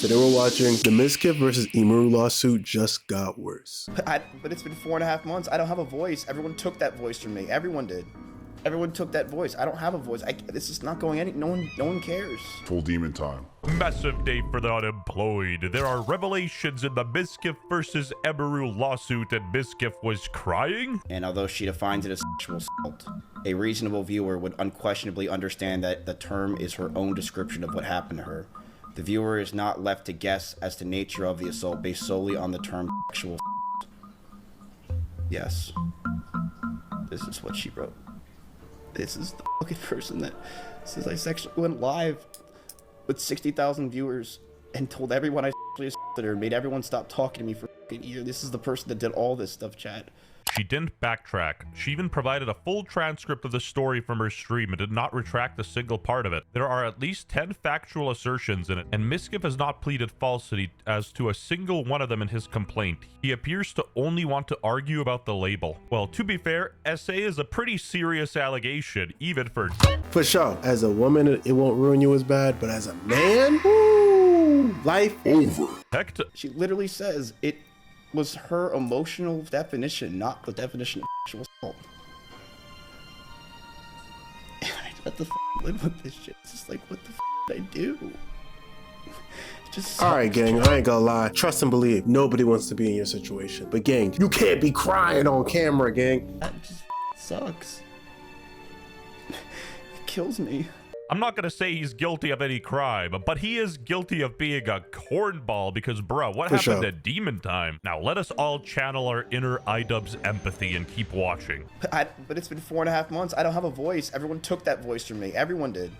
Today we're watching the Mizkif versus Emiru lawsuit just got worse. But it's been 4.5 months. I don't have a voice. Everyone took that voice from me. Everyone did. Everyone took that voice. I don't have a voice. This is not going any. No one cares. Full demon time. Massive day for the unemployed. There are revelations in the Mizkif versus Emiru lawsuit, and Mizkif was crying. And although she defines it as sexual assault, a reasonable viewer would unquestionably understand that the term is her own description of what happened to her. The viewer is not left to guess as to nature of the assault based solely on the term sexual assault. Yes. This is what she wrote. This is the fucking person that says I sexually went live with 60,000 viewers and told everyone I sexually assaulted her and made everyone stop talking to me for fucking a year. This is the person that did all this stuff, chat. She didn't backtrack. She even provided a full transcript of the story from her stream and did not retract a single part of it. There are at least 10 factual assertions in it, and Mizkif has not pleaded falsity as to a single one of them in his complaint. He appears to only want to argue about the label. Well, to be fair, SA is a pretty serious allegation, even for... For sure, as a woman, it won't ruin you as bad, but as a man, woo, life over. Heck, She literally says it was her emotional definition, not the definition of sexual assault. And I have to live with this shit. It's just like, what the did I do? It just sucks. All right, gang, I ain't gonna lie. Trust and believe, nobody wants to be in your situation. But gang, you can't be crying on camera, gang. That just sucks. It kills me. I'm not gonna say he's guilty of any crime, but he is guilty of being a cornball because, bruh, what happened at Demon Time? Now, let us all channel our inner iDubbbz empathy and keep watching. But it's been 4.5 months. I don't have a voice. Everyone took that voice from me. Everyone did.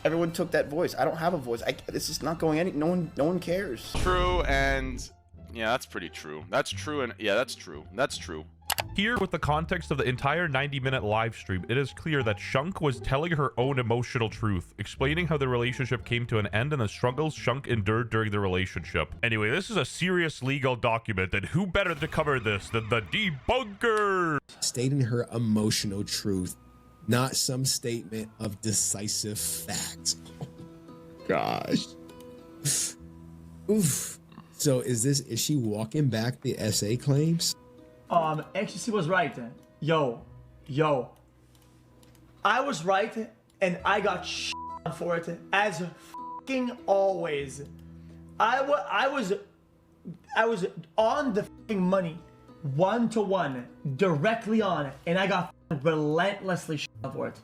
Everyone took that voice. I don't have a voice. This is not going any. No one cares. True, and yeah, that's pretty true. That's true, and yeah, that's true. That's true. Here, with the context of the entire 90-minute live stream, it is clear that Shunk was telling her own emotional truth, explaining how the relationship came to an end and the struggles Shunk endured during the relationship. Anyway, this is a serious legal document, and who better to cover this than the debunker? Stating her emotional truth, not some statement of decisive fact. Gosh. Oof. So is she walking back the SA claims? XC was right. Yo. I was right, and I got for it, as fucking always. I was on the fucking money, 1-to-1, directly on, and I got relentlessly for it.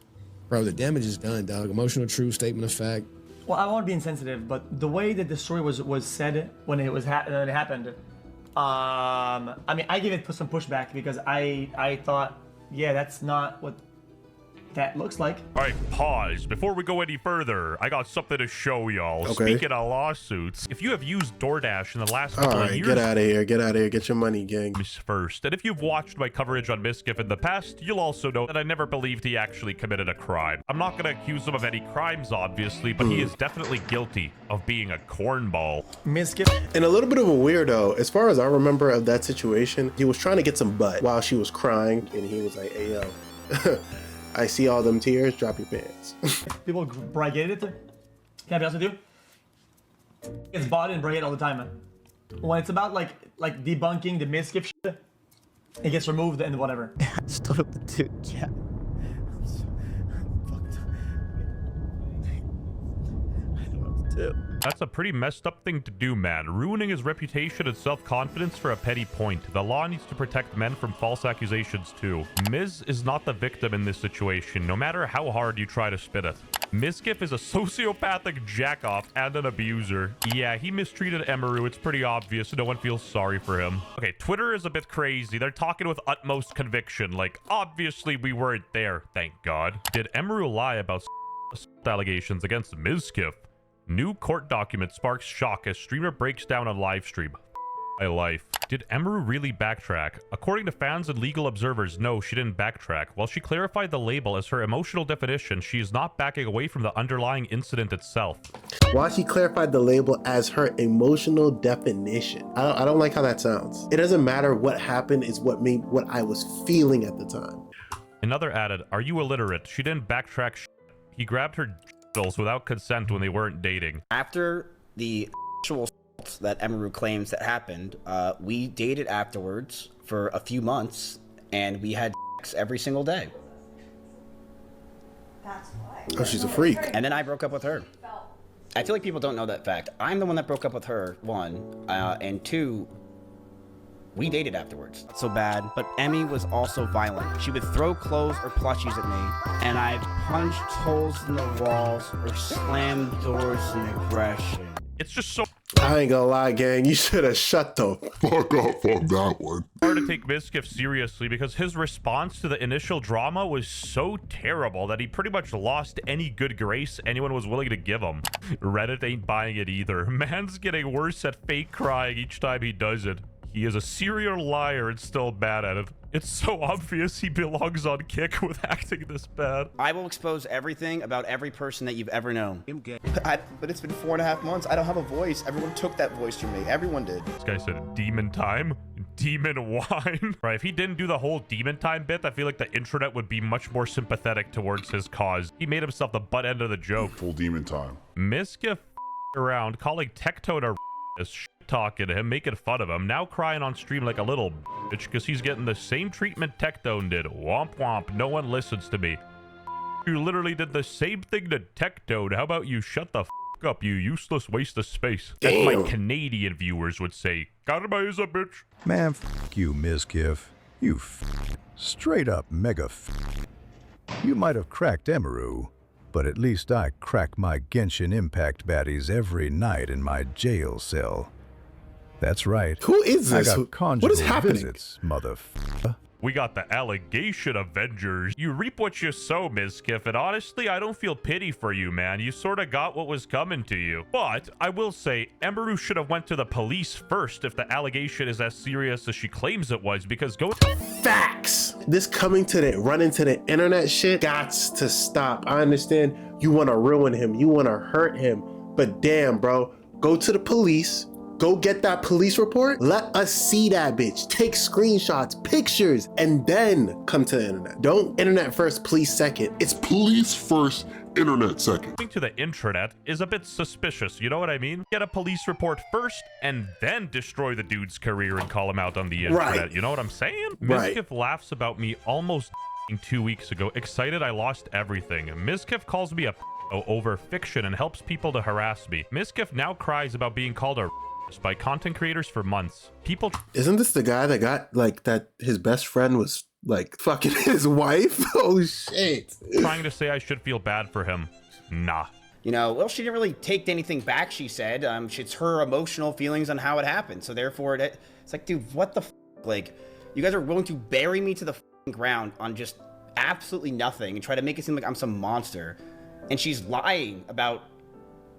Bro, the damage is done, dog. Emotional truth, statement of fact. Well, I won't be insensitive, but the way that the story was said when it happened, I mean, I give it some pushback because I thought, yeah, that's not what that looks like. All right, pause. Before we go any further, I got something to show y'all. Okay. Speaking of lawsuits, if you have used DoorDash in the last couple of years... Get out of here. Get out of here. Get your money, gang. First, and if you've watched my coverage on Mizkif in the past, you'll also know that I never believed he actually committed a crime. I'm not going to accuse him of any crimes, obviously, but he is definitely guilty of being a cornball. Mizkif. And a little bit of a weirdo. As far as I remember of that situation, he was trying to get some butt while she was crying, and he was like, hey, yo, I see all them tears, drop your pants. People brigade it. Can I be honest with you? It's bought and brigade all the time, man. When it's about like debunking the Mizkif shit, it gets removed and whatever. I stood up the dude, chat. I don't know what to do. That's a pretty messed up thing to do, man. Ruining his reputation and self-confidence for a petty point. The law needs to protect men from false accusations too. Miz is not the victim in this situation, no matter how hard you try to spin it. Mizkif is a sociopathic jackoff and an abuser. Yeah, he mistreated Emiru. It's pretty obvious. No one feels sorry for him. Okay, Twitter is a bit crazy. They're talking with utmost conviction. Like, obviously we weren't there, thank God. Did Emiru lie about allegations against Mizkif? New court document sparks shock as streamer breaks down on live stream. My life. Did Emiru really backtrack? According to fans and legal observers, no, she didn't backtrack. While she clarified the label as her emotional definition, she is not backing away from the underlying incident itself. While she clarified the label as her emotional definition. I don't like how that sounds. It doesn't matter what happened, it's what I was feeling at the time. Another added, are you illiterate? She didn't backtrack shit. He grabbed her without consent when they weren't dating. After the actual that Emiru claims that happened, we dated afterwards for a few months, and we had sex every single day. Oh, she's a freak. And then I broke up with her. I feel like people don't know that fact. I'm the one that broke up with her, one, and two, we dated afterwards. Not so bad, but Emmy was also violent. She would throw clothes or plushies at me, and I punched holes in the walls or slammed doors in aggression. It's just so I ain't gonna lie, gang. You should have shut the fuck up on that one. hard to take Mizkif seriously because his response to the initial drama was so terrible that he pretty much lost any good grace anyone was willing to give him. Reddit ain't buying it either. Man's getting worse at fake crying each time he does it. He is a serial liar and still bad at it. It's so obvious he belongs on Kick with acting this bad. I will expose everything about every person that you've ever known. But it's been 4.5 months. I don't have a voice. Everyone took that voice from me. Everyone did. This guy said demon time, demon wine. Right, if he didn't do the whole demon time bit, I feel like the internet would be much more sympathetic towards his cause. He made himself the butt end of the joke. Full demon time. Mizkif around, calling Tectone a talking to him, making fun of him, now crying on stream like a little bitch because he's getting the same treatment Tectone did. Womp womp, no one listens to me. You literally did the same thing to Tectone. How about you shut the up, you useless waste of space? As my Canadian viewers would say. Karma is a bitch. Man, you, Mizkif. You straight up mega You might have cracked Emiru, but at least I crack my Genshin Impact baddies every night in my jail cell. That's right. Who is this? I got conjugal What is happening? visits, motherfucker. We got the allegation Avengers. You reap what you sow, Mizkif, and honestly, I don't feel pity for you, man. You sort of got what was coming to you. But I will say, Emiru should have went to the police first if the allegation is as serious as she claims it was, because go... Facts. This coming to the running to the internet shit gots to stop. I understand you want to ruin him. You want to hurt him. But damn, bro, go to the police. Go get that police report. Let us see that bitch. Take screenshots, pictures, and then come to the internet. Don't internet first, police second. It's police first, internet second. Going to the intranet is a bit suspicious, you know what I mean? Get a police report first and then destroy the dude's career and call him out on the internet. Right. You know what I'm saying? Right. Mizkif laughs about me almost 2 weeks ago, excited I lost everything. Mizkif calls me a over fiction and helps people to harass me. Mizkif now cries about being called a by content creators for months. People... Isn't this the guy that got, like, that his best friend was, like, fucking his wife? Oh, shit. Trying to say I should feel bad for him. Nah. You know, well, she didn't really take anything back, she said. It's her emotional feelings on how it happened. So therefore, it's like, dude, what the f***? Like, you guys are willing to bury me to the f***ing ground on just absolutely nothing and try to make it seem like I'm some monster. And she's lying about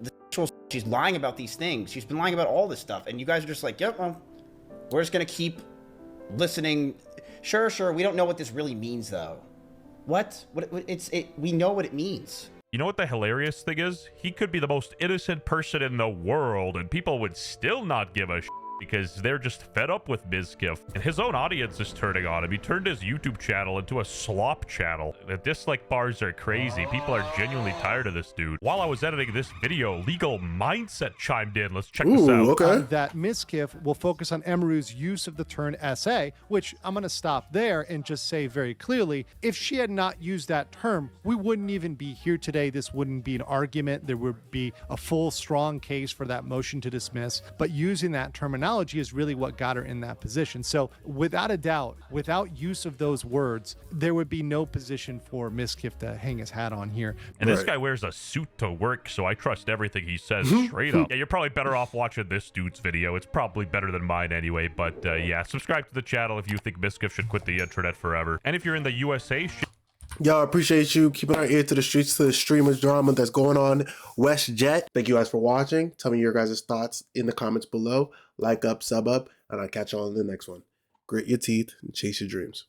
the sexual... She's lying about these things. She's been lying about all this stuff. And you guys are just like, yep, well, we're just going to keep listening. Sure. We don't know what this really means, though. What? We know what it means. You know what the hilarious thing is? He could be the most innocent person in the world, and people would still not give a shit because they're just fed up with Mizkif. And his own audience is turning on him. He turned his YouTube channel into a slop channel. The dislike bars are crazy. People are genuinely tired of this dude. While I was editing this video, Legal Mindset chimed in. Let's check this out. Okay. That Mizkif will focus on Emiru's use of the term SA, which I'm going to stop there and just say very clearly, if she had not used that term, we wouldn't even be here today. This wouldn't be an argument. There would be a full, strong case for that motion to dismiss. But using that terminology is really what got her in that position. So without a doubt, without use of those words, there would be no position for Mizkif to hang his hat on here. And this guy wears a suit to work, so I trust everything he says straight up. Yeah, you're probably better off watching this dude's video. It's probably better than mine anyway, but yeah, subscribe to the channel if you think Mizkif should quit the internet forever. And if you're in the USA, y'all, appreciate you keeping our ear to the streets, to the streamers drama that's going on. WestJet, thank you guys for watching. Tell me your guys' thoughts in the comments below. Like up, sub up, and I'll catch y'all in the next one. Grit your teeth and chase your dreams.